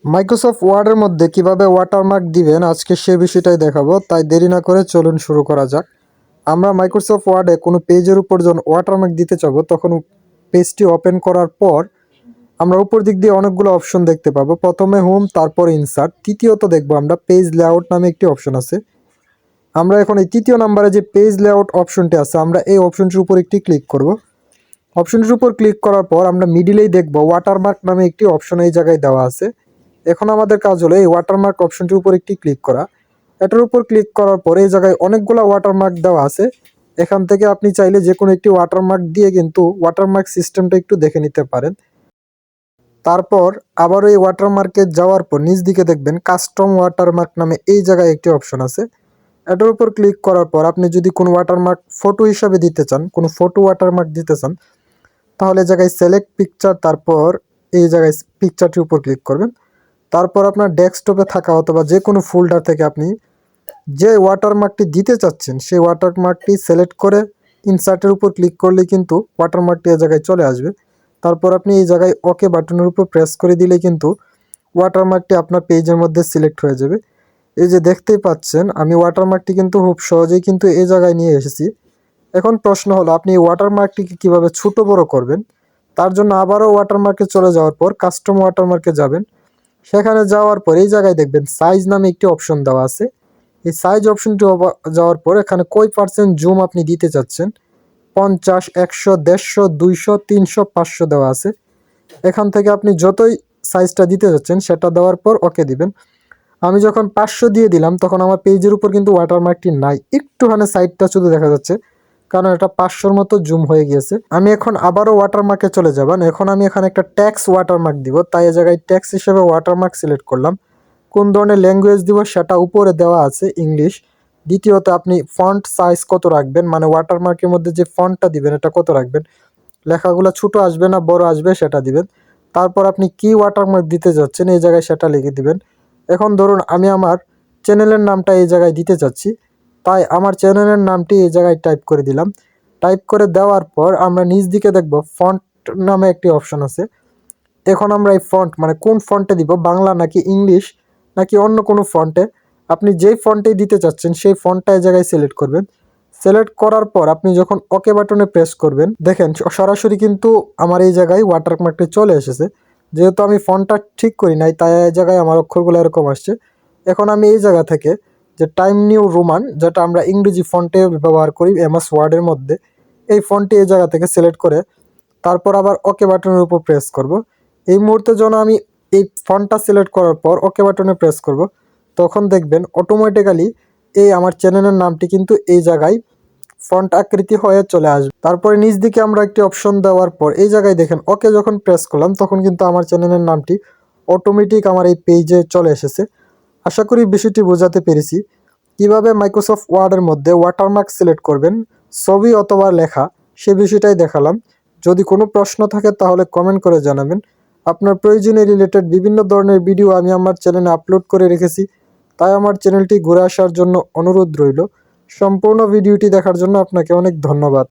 Microsoft ওয়ার্ডের মধ্যে কিভাবে ওয়াটারমার্ক দিবেন আজকে সে বিষয়টাই দেখাবো, তাই দেরি না করে চলুন শুরু করা যাক। আমরা মাইক্রোসফট ওয়ার্ডে কোনো পেজের উপর যখন ওয়াটারমার্ক দিতে চাবো তখন পেজটি ওপেন করার পর আমরা উপর দিক দিয়ে অনেকগুলো অপশন দেখতে পাবো। প্রথমে হোম, তারপর ইনসার্ট, তৃতীয়ত দেখবো আমরা পেজ লেআউট নামে একটি অপশন আছে। আমরা এখন এই তৃতীয় নাম্বারে যে পেজ লেআউট অপশনটি আছে আমরা এই অপশনটির উপর একটি ক্লিক করব। অপশনটির উপর ক্লিক করার পর আমরা মিডিলেই দেখবো ওয়াটারমার্ক নামে একটি অপশন এই জায়গায় দেওয়া আছে। এখন আমাদের কাজ হলো এই ওয়াটারমার্ক অপশনটির উপর একটি ক্লিক করা। এটার উপর ক্লিক করার পর এই জায়গায় অনেকগুলো ওয়াটারমার্ক দেওয়া আছে। এখান থেকে আপনি চাইলে যে কোনো একটি ওয়াটারমার্ক দিয়ে কিন্তু ওয়াটারমার্ক সিস্টেমটা একটু দেখে নিতে পারেন। তারপর আবার এই ওয়াটারমার্কে যাওয়ার পর নিচ দিকে দেখবেন কাস্টম ওয়াটারমার্ক নামে এই জায়গায় একটি অপশন আছে। এটার উপর ক্লিক করার পর আপনি যদি কোনো ওয়াটারমার্ক ফটো হিসাবে দিতে চান, কোনো ফটো ওয়াটারমার্ক দিতে চান, তাহলে জায়গায় সিলেক্ট পিকচার, তারপর এই জায়গায় পিকচারটির উপর ক্লিক করবেন। তারপর আপনার ডেস্কটপে থাকা অথবা যে কোনো ফোল্ডার থেকে আপনি যে ওয়াটারমার্কটি দিতে চাচ্ছেন সেই ওয়াটারমার্কটি সিলেক্ট করে ইনসার্টের উপর ক্লিক করলে কিন্তু ওয়াটারমার্কটি এই জায়গায় চলে আসবে। তারপর আপনি এই জায়গায় ওকে বাটনের উপর প্রেস করে দিলে কিন্তু ওয়াটারমার্কটি আপনার পেজের মধ্যে সিলেক্ট হয়ে যাবে। এই যে দেখতেই পাচ্ছেন আমি ওয়াটারমার্কটি কিন্তু খুব সহজেই কিন্তু এই জায়গায় নিয়ে এসেছি। এখন প্রশ্ন হলো আপনি এই ওয়াটারমার্কটিকে কীভাবে ছোট বড় করবেন। তার জন্য আবারও ওয়াটারমার্কে চলে যাওয়ার পর কাস্টম ওয়াটারমার্কে যাবেন। সেখানে যাওয়ার পর এই জায়গায় দেখবেন সাইজ নামে একটি অপশন দেওয়া আছে। এই সাইজ অপশনটি যাওয়ার পর এখানে কয় পার্সেন্ট জুম আপনি দিতে চাচ্ছেন, 50, 100, 150, 200, 300, 500 দেওয়া আছে। এখান থেকে আপনি যতই সাইজটা দিতে চাচ্ছেন সেটা দেওয়ার পর ওকে দিবেন। আমি যখন 500 দিয়ে দিলাম তখন আমার পেজের উপর কিন্তু ওয়াটারমার্কটি নাই, একটুখানি সাইডটা শুধু দেখা যাচ্ছে, কারণ এটা 500-র মতো জুম হয়ে গিয়েছে। আমি এখন আবারও ওয়াটারমার্কে চলে যাব। এখন আমি এখানে একটা ট্যাক্স ওয়াটারমার্ক দিব, তাই এই জায়গায় ট্যাক্স হিসেবে ওয়াটারমার্ক সিলেক্ট করলাম। কোন ধরনের ল্যাঙ্গুয়েজ দিব সেটা উপরে দেওয়া আছে, ইংলিশ। দ্বিতীয়ত আপনি ফন্ট সাইজ কত রাখবেন, মানে ওয়াটারমার্কের মধ্যে যে ফন্টটা দিবেন এটা কত রাখবেন, লেখাগুলো ছোট আসবে না বড় আসবে সেটা দিবেন। তারপর আপনি কি ওয়াটারমার্ক দিতে যাচ্ছেন এই জায়গায় সেটা লিখে দিবেন। এখন ধরুন আমি আমার চ্যানেলের নামটা এই জায়গায় দিতে চাচ্ছি, তাই আমার চ্যানেলের নামটি এই জায়গায় টাইপ করে দিলাম। টাইপ করে দেওয়ার পর আমরা নিচ দিকে দেখব ফন্ট নামে একটি অপশন আছে। এখন আমরা এই ফন্ট মানে কোন ফন্টে দিব, বাংলা নাকি ইংলিশ নাকি অন্য কোনো ফন্টে, আপনি যেই ফন্টেই দিতে চাচ্ছেন সেই ফন্টটা এই জায়গায় সিলেক্ট করবেন। সিলেক্ট করার পর আপনি যখন ওকে বাটনে প্রেস করবেন দেখেন সরাসরি কিন্তু আমার এই জায়গায় ওয়াটারমার্কটি চলে এসেছে। যেহেতু আমি ফন্টটা ঠিক করি নাই তাই এই জায়গায় আমার অক্ষরগুলো এরকম আসছে। এখন আমি এই জায়গা থেকে যে টাইম নিউ রোমান, যেটা আমরা ইংরেজি ফন্টে ব্যবহার করি এমএস ওয়ার্ডের মধ্যে, এই ফন্টটি এই জায়গা থেকে সিলেক্ট করে তারপর আবার ওকে বাটনের উপর প্রেস করব। এই মুহূর্তে যখন আমি এই ফন্টটা সিলেক্ট করার পর ওকে বাটনে প্রেস করব তখন দেখবেন অটোমেটিক্যালি এই আমার চ্যানেলের নামটি কিন্তু এই জায়গায় ফন্ট আকৃতি হয়ে চলে আসবে। তারপরে নিচ দিকে আমরা একটি অপশন দেওয়ার পর এই জায়গায় দেখেন ওকে যখন প্রেস করলাম তখন কিন্তু আমার চ্যানেলের নামটি অটোমেটিক আমার এই পেজে চলে এসেছে। আশা করি বিষয়টি বোঝাতে পেরেছি। কিভাবে মাইক্রোসফট ওয়ার্ডের মধ্যে ওয়াটারমার্ক সিলেক্ট করবেন, ছবি অথবা লেখা, সে বিষয়টাই দেখালাম। যদি কোনো প্রশ্ন থাকে তাহলে কমেন্ট করে জানাবেন। আপনার প্রয়োজনে রিলেটেড বিভিন্ন ধরনের ভিডিও আমি আমার চ্যানেলে আপলোড করে রেখেছি, তাই আমার চ্যানেলটি ঘুরে আসার জন্য অনুরোধ রইল। সম্পূর্ণ ভিডিওটি দেখার জন্য আপনাকে অনেক ধন্যবাদ।